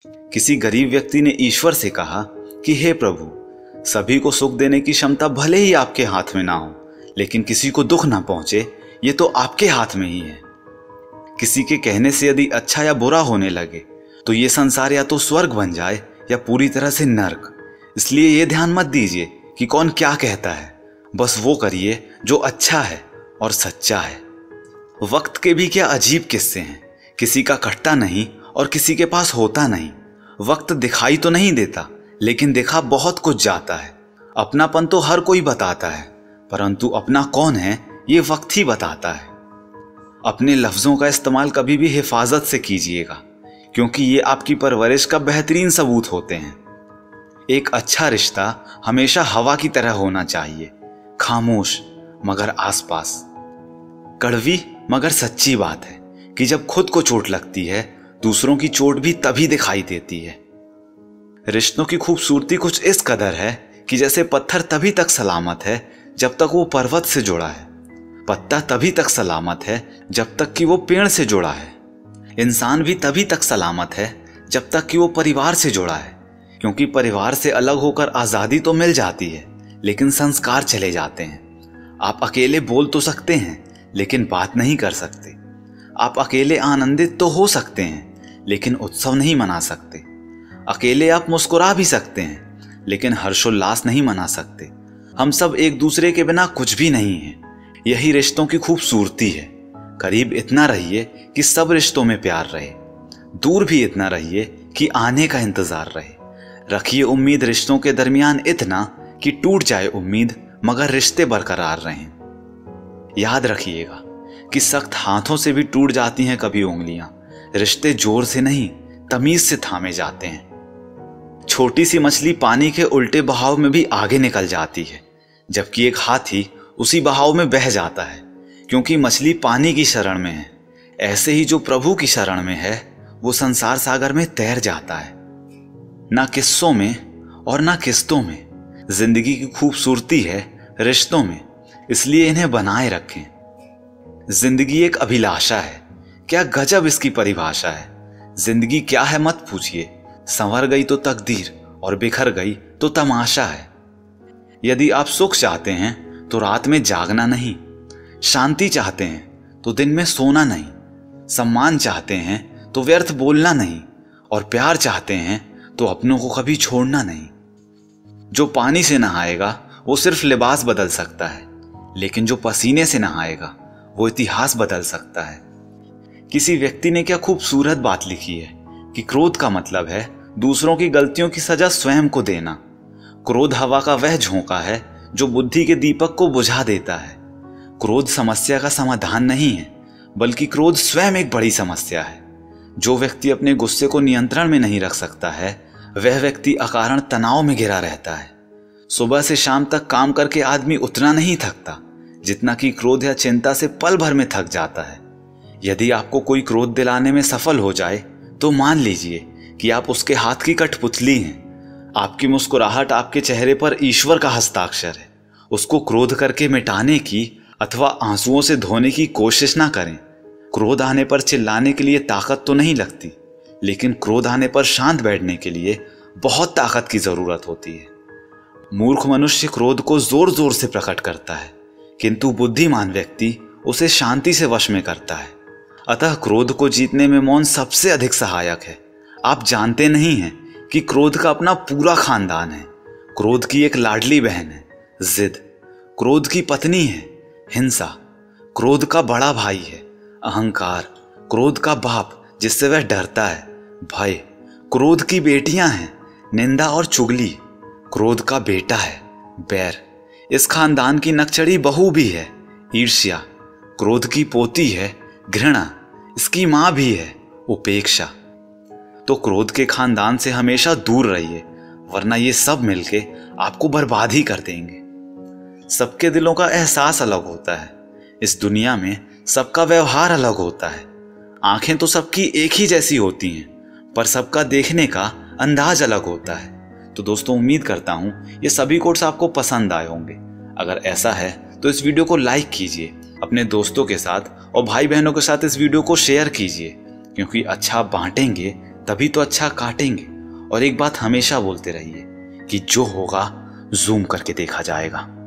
किसी गरीब व्यक्ति ने ईश्वर से कहा कि हे प्रभु, सभी को सुख देने की क्षमता भले ही आपके हाथ में ना हो, लेकिन किसी को दुख ना पहुंचे ये तो आपके हाथ में ही है। किसी के कहने से यदि अच्छा या बुरा होने लगे तो ये संसार या तो स्वर्ग बन जाए या पूरी तरह से नर्क। इसलिए ये ध्यान मत दीजिए कि कौन क्या कहता है, बस वो करिए जो अच्छा है और सच्चा है। वक्त के भी क्या अजीब किस्से हैं, किसी का कटता नहीं और किसी के पास होता नहीं। वक्त दिखाई तो नहीं देता, लेकिन देखा बहुत कुछ जाता है। अपनापन तो हर कोई बताता है, परंतु अपना कौन है ये वक्त ही बताता है। अपने लफ्ज़ों का इस्तेमाल कभी भी हिफाजत से कीजिएगा, क्योंकि ये आपकी परवरिश का बेहतरीन सबूत होते हैं। एक अच्छा रिश्ता हमेशा हवा की तरह होना चाहिए, खामोश मगर आसपास। कड़वी मगर सच्ची बात है कि जब खुद को चोट लगती है, दूसरों की चोट भी तभी दिखाई देती है। रिश्तों की खूबसूरती कुछ इस कदर है कि जैसे पत्थर तभी तक सलामत है जब तक वो पर्वत से जुड़ा है, पत्ता तभी तक सलामत है जब तक कि वो पेड़ से जुड़ा है, इंसान भी तभी तक सलामत है जब तक कि वो परिवार से जुड़ा है। क्योंकि परिवार से अलग होकर आज़ादी तो मिल जाती है, लेकिन संस्कार चले जाते हैं। आप अकेले बोल तो सकते हैं, लेकिन बात नहीं कर सकते। आप अकेले आनंदित तो हो सकते हैं, लेकिन उत्सव नहीं मना सकते। अकेले आप मुस्कुरा भी सकते हैं, लेकिन हर्षोल्लास नहीं मना सकते। हम सब एक दूसरे के बिना कुछ भी नहीं हैं। यही रिश्तों की खूबसूरती है। करीब इतना रहिए कि सब रिश्तों में प्यार रहे, दूर भी इतना रहिए कि आने का इंतजार रहे। रखिए उम्मीद रिश्तों के दरमियान इतना कि टूट जाए उम्मीद मगर रिश्ते बरकरार रहें। याद रखिएगा कि सख्त हाथों से भी टूट जाती हैं कभी उंगलियां, रिश्ते जोर से नहीं तमीज से थामे जाते हैं। छोटी सी मछली पानी के उल्टे बहाव में भी आगे निकल जाती है, जबकि एक हाथी उसी बहाव में बह जाता है, क्योंकि मछली पानी की शरण में है। ऐसे ही जो प्रभु की शरण में है वो संसार सागर में तैर जाता है। ना किस्सों में और ना किस्तों में जिंदगी की खूबसूरती है रिश्तों में, इसलिए इन्हें बनाए रखें। जिंदगी एक अभिलाषा है, क्या गजब इसकी परिभाषा है। जिंदगी क्या है मत पूछिए, संवर गई तो तकदीर और बिखर गई तो तमाशा है। यदि आप सुख चाहते हैं तो रात में जागना नहीं, शांति चाहते हैं तो दिन में सोना नहीं, सम्मान चाहते हैं तो व्यर्थ बोलना नहीं, और प्यार चाहते हैं तो अपनों को कभी छोड़ना नहीं। जो पानी से नहाएगा वो सिर्फ लिबास बदल सकता है, लेकिन जो पसीने से नहाएगा वो इतिहास बदल सकता है। किसी व्यक्ति ने क्या खूबसूरत बात लिखी है कि क्रोध का मतलब है दूसरों की गलतियों की सजा स्वयं को देना। क्रोध हवा का वह झोंका है जो बुद्धि के दीपक को बुझा देता है। क्रोध समस्या का समाधान नहीं है, बल्कि क्रोध स्वयं एक बड़ी समस्या है। जो व्यक्ति अपने गुस्से को नियंत्रण में नहीं रख सकता है, वह व्यक्ति अकारण तनाव में घिरा रहता है। सुबह से शाम तक काम करके आदमी उतना नहीं थकता जितना कि क्रोध या चिंता से पल भर में थक जाता है। यदि आपको कोई क्रोध दिलाने में सफल हो जाए तो मान लीजिए कि आप उसके हाथ की कठपुतली हैं। आपकी मुस्कुराहट आपके चेहरे पर ईश्वर का हस्ताक्षर है। उसको क्रोध करके मिटाने की अथवा आंसुओं से धोने की कोशिश ना करें। क्रोध आने पर चिल्लाने के लिए ताकत तो नहीं लगती, लेकिन क्रोध आने पर शांत बैठने के लिए बहुत ताकत की जरूरत होती है। मूर्ख मनुष्य क्रोध को जोर जोर से प्रकट करता है, किंतु बुद्धिमान व्यक्ति उसे शांति से वश में करता है। अतः क्रोध को जीतने में मौन सबसे अधिक सहायक है। आप जानते नहीं हैं कि क्रोध का अपना पूरा खानदान है। क्रोध की एक लाडली बहन है जिद, क्रोध की पत्नी है हिंसा, क्रोध का बड़ा भाई है अहंकार, क्रोध का बाप जिससे वह डरता है भय, क्रोध की बेटियां हैं निंदा और चुगली, क्रोध का बेटा है बैर। इस खानदान की नकचड़ी बहू भी है ईर्ष्या, क्रोध की पोती है घृणा, इसकी मां भी है उपेक्षा। तो क्रोध के खानदान से हमेशा दूर रहिए, वरना ये सब मिलके आपको बर्बाद ही कर देंगे। सबके दिलों का एहसास अलग होता है। इस दुनिया में सबका व्यवहार अलग होता है। आंखें तो सबकी एक ही जैसी होती हैं, पर सबका देखने का अंदाज अलग होता है। तो दोस्तों, उम्मीद करता हूं ये सभी कोट्स आपको पसंद आए होंगे। अगर ऐसा है तो इस वीडियो को लाइक कीजिए, अपने दोस्तों के साथ और भाई बहनों के साथ इस वीडियो को शेयर कीजिए, क्योंकि अच्छा बांटेंगे तभी तो अच्छा काटेंगे। और एक बात हमेशा बोलते रहिए कि जो होगा जूम करके देखा जाएगा।